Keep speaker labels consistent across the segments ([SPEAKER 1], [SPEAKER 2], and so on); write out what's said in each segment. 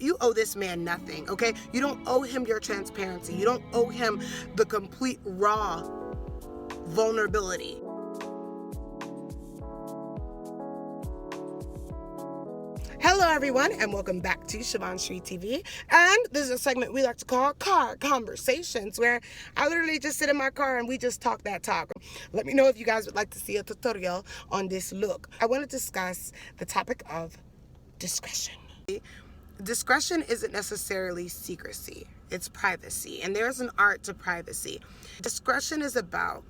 [SPEAKER 1] You owe this man nothing, okay? You don't owe him your transparency. You don't owe him the complete raw vulnerability. Hello, everyone, and welcome back to Siobhan Street TV. And this is a segment we like to call Car Conversations, where I literally just sit in my car and we just talk that talk. Let me know if you guys would like to see a tutorial on this look. I want to discuss the topic of discretion. Discretion isn't necessarily secrecy, it's privacy, and there's an art to privacy. Discretion is about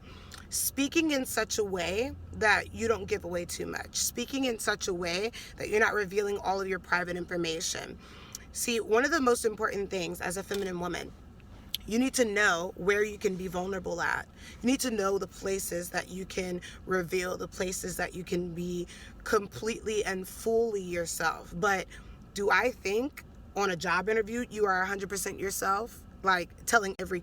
[SPEAKER 1] speaking in such a way that you don't give away too much, speaking in such a way that you're not revealing all of your private information. See, one of the most important things as a feminine woman, you need to know where you can be vulnerable at. You need to know the places that you can reveal, the places that you can be completely and fully yourself. But do I think on a job interview you are 100% yourself? Like telling every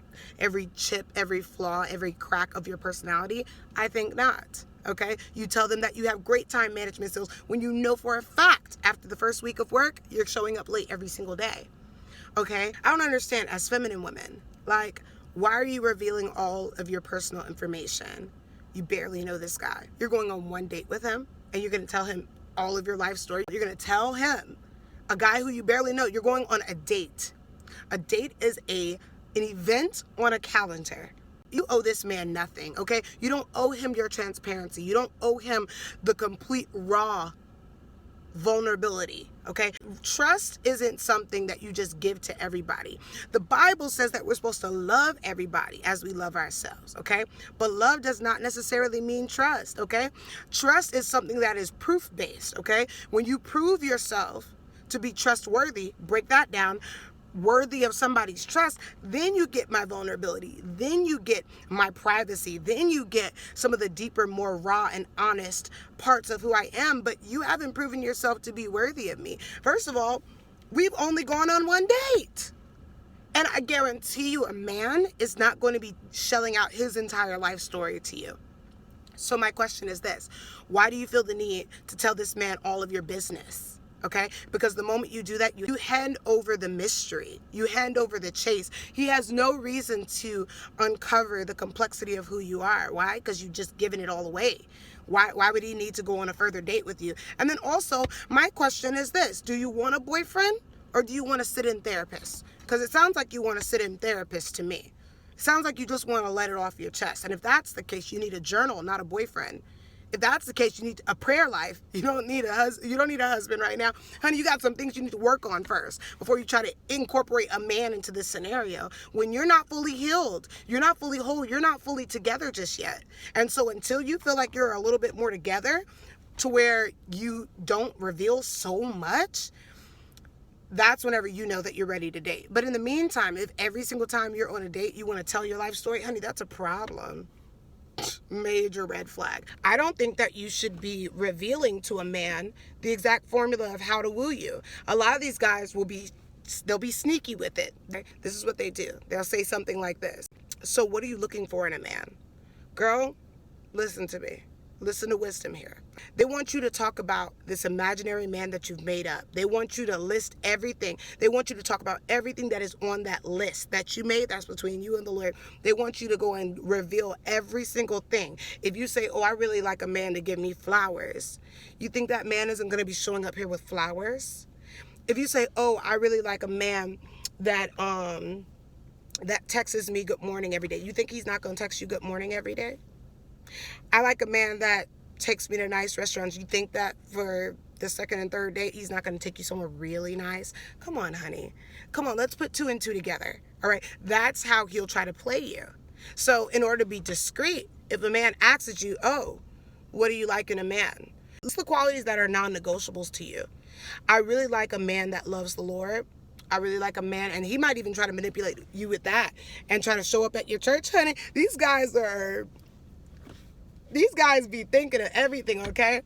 [SPEAKER 1] chip, every flaw, every crack of your personality? I think not. Okay? You tell them that you have great time management skills when you know for a fact after the first week of work you're showing up late every single day. Okay? I don't understand, as feminine women, like, why are you revealing all of your personal information? You barely know this guy. You're going on one date with him and you're going to tell him all of your life story. You're going to tell him, a guy who you barely know, you're going on a date. A date is an event on a calendar. You owe this man nothing, okay? You don't owe him your transparency. You don't owe him the complete raw vulnerability, okay? Trust isn't something that you just give to everybody. The Bible says that we're supposed to love everybody as we love ourselves, okay? But love does not necessarily mean trust, okay? Trust is something that is proof-based, okay? When you prove yourself to be trustworthy, break that down, worthy of somebody's trust, then you get my vulnerability, then you get my privacy, then you get some of the deeper, more raw and honest parts of who I am. But you haven't proven yourself to be worthy of me. First of all, we've only gone on one date. And I guarantee you a man is not going to be shelling out his entire life story to you. So my question is this: why do you feel the need to tell this man all of your business? Okay? Because the moment you do that, you hand over the mystery. You hand over the chase. He has no reason to uncover the complexity of who you are. Why? Because you've just given it all away. Why would he need to go on a further date with you? And then also, my question is this: do you want a boyfriend or do you want to sit in therapist? Because it sounds like you want to sit in therapist to me. It sounds like you just want to let it off your chest. And if that's the case, you need a journal, not a boyfriend. If that's the case, you need a prayer life. You don't need a husband right now. Honey, you got some things you need to work on first before you try to incorporate a man into this scenario. When you're not fully healed, you're not fully whole, you're not fully together just yet. And so until you feel like you're a little bit more together to where you don't reveal so much, that's whenever you know that you're ready to date. But in the meantime, if every single time you're on a date, you want to tell your life story, honey, that's a problem. Major red flag. I don't think that you should be revealing to a man the exact formula of how to woo you. A lot of these guys they'll be sneaky with it. This is what they do. They'll say something like this: so what are you looking for in a man? Girl, listen to me. Listen to wisdom here. They want you to talk about this imaginary man that you've made up. They want you to list everything. They want you to talk about everything that is on that list that you made. That's between you and the Lord. They want you to go and reveal every single thing. If you say, oh, I really like a man to give me flowers, you think that man isn't going to be showing up here with flowers? If you say, oh, I really like a man that texts me good morning every day, you think he's not going to text you good morning every day? I like a man that takes me to nice restaurants. You think that for the second and third date, he's not going to take you somewhere really nice? Come on, honey. Come on, let's put two and two together. All right? That's how he'll try to play you. So in order to be discreet, if a man asks you, oh, what do you like in a man? What's the qualities that are non-negotiables to you? I really like a man that loves the Lord. I really like a man, and he might even try to manipulate you with that and try to show up at your church, honey. These guys be thinking of everything, okay?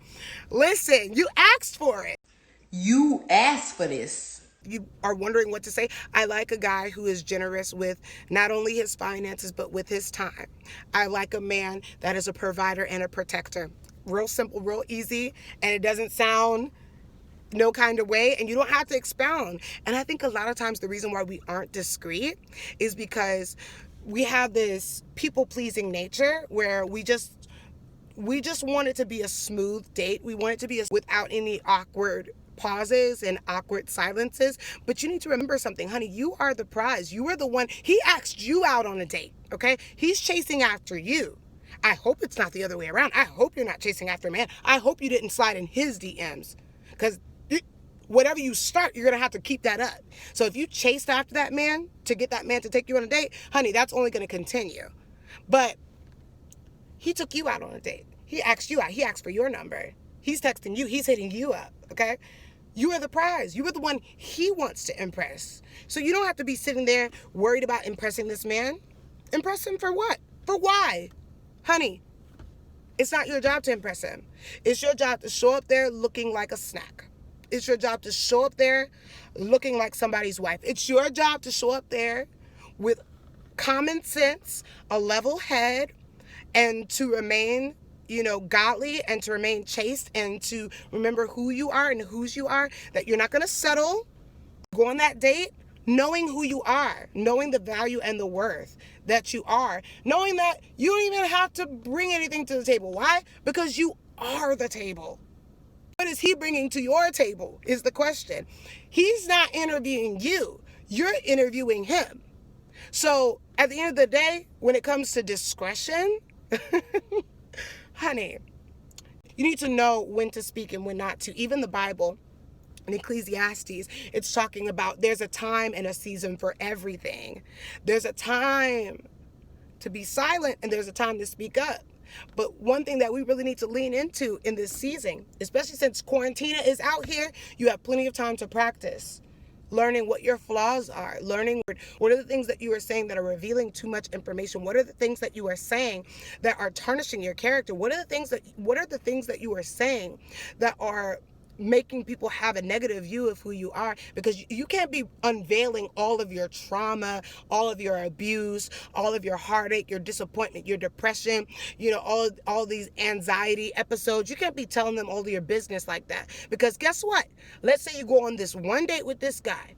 [SPEAKER 1] Listen, you asked for it.
[SPEAKER 2] You asked for this.
[SPEAKER 1] You are wondering what to say. I like a guy who is generous with not only his finances, but with his time. I like a man that is a provider and a protector. Real simple, real easy, and it doesn't sound no kind of way, and you don't have to expound. And I think a lot of times the reason why we aren't discreet is because we have this people-pleasing nature where we just want it to be a smooth date. We want it to be without any awkward pauses and awkward silences. But you need to remember something, honey. You are the prize. You are the one. He asked you out on a date, okay? He's chasing after you. I hope it's not the other way around. I hope you're not chasing after a man. I hope you didn't slide in his DMs. Because whatever you start, you're going to have to keep that up. So if you chased after that man to get that man to take you on a date, honey, that's only going to continue. But he took you out on a date. He asked you out. He asked for your number. He's texting you. He's hitting you up, okay? You are the prize. You are the one he wants to impress. So you don't have to be sitting there worried about impressing this man. Impress him for what? For why? Honey, it's not your job to impress him. It's your job to show up there looking like a snack. It's your job to show up there looking like somebody's wife. It's your job to show up there with common sense, a level head, and to remain, godly, and to remain chaste, and to remember who you are and whose you are, that you're not going to settle, go on that date, knowing who you are, knowing the value and the worth that you are, knowing that you don't even have to bring anything to the table. Why? Because you are the table. What is he bringing to your table is the question. He's not interviewing you. You're interviewing him. So at the end of the day, when it comes to discretion, honey, you need to know when to speak and when not to. Even the Bible, in Ecclesiastes, it's talking about there's a time and a season for everything. There's a time to be silent and there's a time to speak up. But one thing that we really need to lean into in this season, especially since quarantine is out here, you have plenty of time to practice learning what your flaws are, learning what are the things that you are saying that are revealing too much information, what are the things that you are saying that are tarnishing your character, what are the things that you are saying that are making people have a negative view of who you are, because you can't be unveiling all of your trauma, all of your abuse, all of your heartache, your disappointment, your depression, all these anxiety episodes. You can't be telling them all of your business like that, because guess what? Let's say you go on this one date with this guy,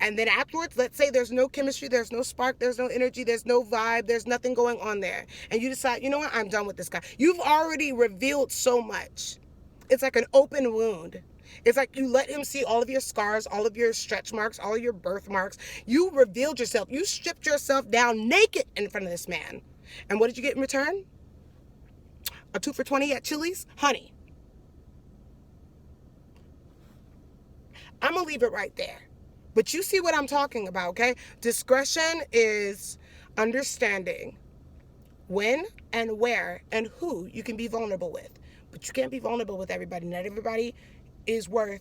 [SPEAKER 1] and then afterwards, let's say there's no chemistry, there's no spark, there's no energy, there's no vibe, there's nothing going on there, and you decide, you know what, I'm done with this guy. You've already revealed so much. It's like an open wound. It's like you let him see all of your scars, all of your stretch marks, all of your birthmarks. You revealed yourself. You stripped yourself down naked in front of this man. And what did you get in return? A 2 for $20 at Chili's? Honey, I'm going to leave it right there. But you see what I'm talking about, okay? Discretion is understanding when and where and who you can be vulnerable with. But you can't be vulnerable with everybody. Not everybody is worth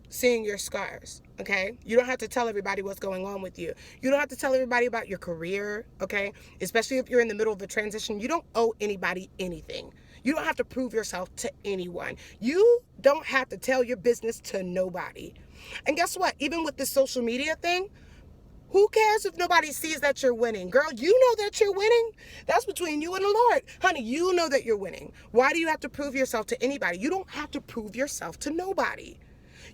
[SPEAKER 1] seeing your scars, okay? You don't have to tell everybody what's going on with you. You don't have to tell everybody about your career, okay? Especially if you're in the middle of a transition. You don't owe anybody anything. You don't have to prove yourself to anyone. You don't have to tell your business to nobody. And guess what? Even with this social media thing, who cares if nobody sees that you're winning? Girl, you know that you're winning. That's between you and the Lord. Honey, you know that you're winning. Why do you have to prove yourself to anybody? You don't have to prove yourself to nobody.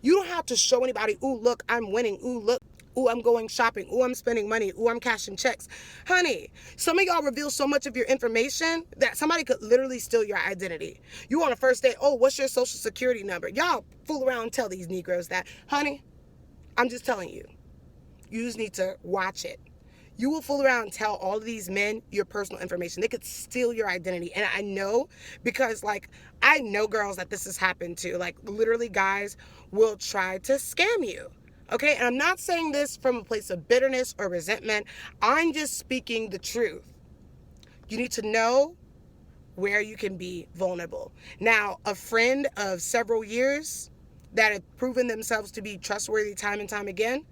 [SPEAKER 1] You don't have to show anybody, ooh, look, I'm winning. Ooh, look. Ooh, I'm going shopping. Ooh, I'm spending money. Ooh, I'm cashing checks. Honey, some of y'all reveal so much of your information that somebody could literally steal your identity. You on a first date, oh, what's your social security number? Y'all fool around and tell these Negroes that. Honey, I'm just telling you. You just need to watch it. You will fool around and tell all of these men your personal information. They could steal your identity. And I know, because I know girls that this has happened to. Literally guys will try to scam you. Okay? And I'm not saying this from a place of bitterness or resentment. I'm just speaking the truth. You need to know where you can be vulnerable. Now, a friend of several years that have proven themselves to be trustworthy time and time again,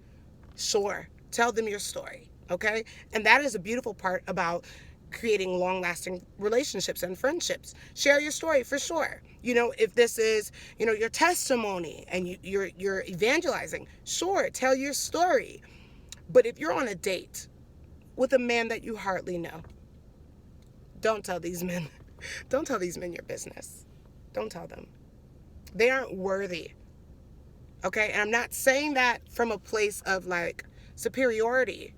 [SPEAKER 1] sure, tell them your story, okay? And that is a beautiful part about creating long-lasting relationships and friendships. Share your story for sure. If this is, your testimony and you're evangelizing, sure, tell your story. But if you're on a date with a man that you hardly know, don't tell these men. Don't tell these men your business. Don't tell them. They aren't worthy Okay? And I'm not saying that from a place of like superiority,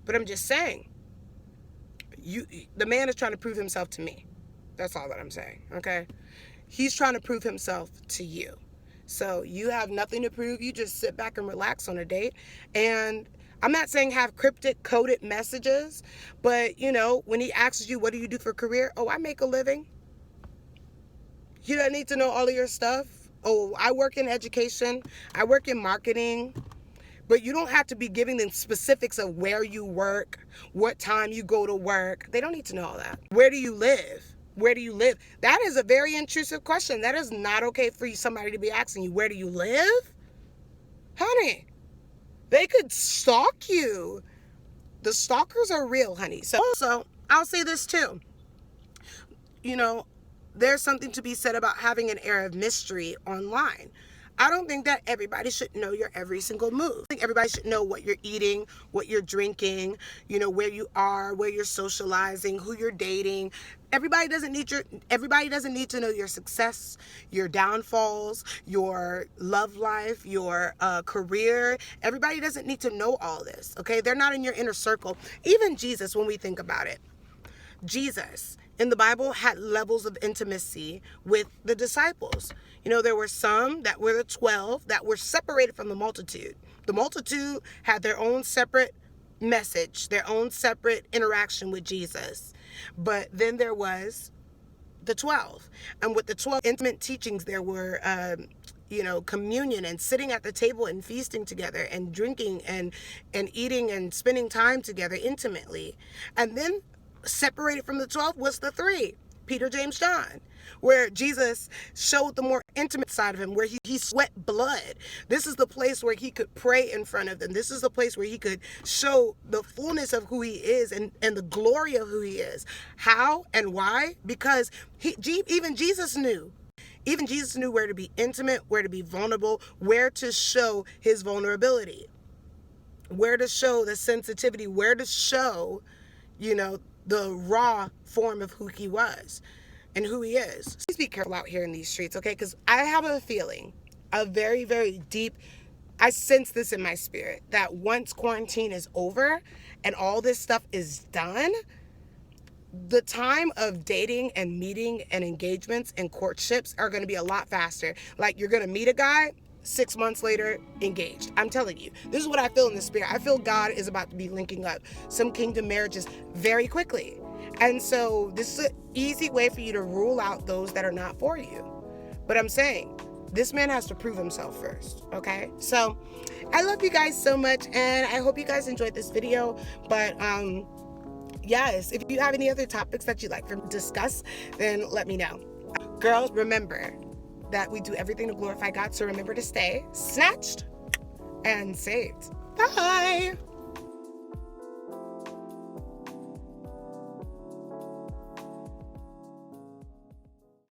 [SPEAKER 1] but I'm just saying the man is trying to prove himself to me. That's all that I'm saying. Okay? He's trying to prove himself to you. So you have nothing to prove. You just sit back and relax on a date. And I'm not saying have cryptic coded messages, but when he asks you, what do you do for a career? Oh, I make a living. You don't need to know all of your stuff. Oh, I work in education. I work in marketing. But you don't have to be giving them specifics of where you work, what time you go to work. They don't need to know all that. Where do you live? Where do you live? That is a very intrusive question. That is not okay for somebody to be asking you, where do you live? Honey, they could stalk you. The stalkers are real, honey. So also, I'll say this too. There's something to be said about having an air of mystery online. I don't think that everybody should know your every single move. I think everybody should know what you're eating, what you're drinking, where you are, where you're socializing, who you're dating. Everybody doesn't need to know your success, your downfalls, your love life, your career. Everybody doesn't need to know all this, okay? They're not in your inner circle. Even Jesus, when we think about it, Jesus in the Bible had levels of intimacy with the disciples. There were some that were the 12 that were separated from the multitude. The multitude had their own separate message, their own separate interaction with Jesus. But then there was the 12. And with the 12 intimate teachings, there were communion and sitting at the table and feasting together and drinking and eating and spending time together intimately. And then separated from the 12 was the 3, Peter, James, John, where Jesus showed the more intimate side of him, where he sweat blood. This is the place where he could pray in front of them. This is the place where he could show the fullness of who he is and the glory of who he is. How and why? Because even Jesus knew. Even Jesus knew where to be intimate, where to be vulnerable, where to show his vulnerability, where to show the sensitivity, where to show, the raw form of who he was and who he is. Please be careful out here in these streets, okay? Because I have a feeling, a very, very deep, I sense this in my spirit, that once quarantine is over and all this stuff is done, the time of dating and meeting and engagements and courtships are going to be a lot faster. Like, you're going to meet a guy, 6 months later, engaged. I'm telling you, this is what I feel in the spirit. I feel God is about to be linking up some kingdom marriages very quickly. And so this is an easy way for you to rule out those that are not for you. But I'm saying, this man has to prove himself first, okay? So I love you guys so much, and I hope you guys enjoyed this video. But yes, if you have any other topics that you'd like to discuss, then let me know. Girls, remember that we do everything to glorify God, so remember to stay snatched and saved. Bye.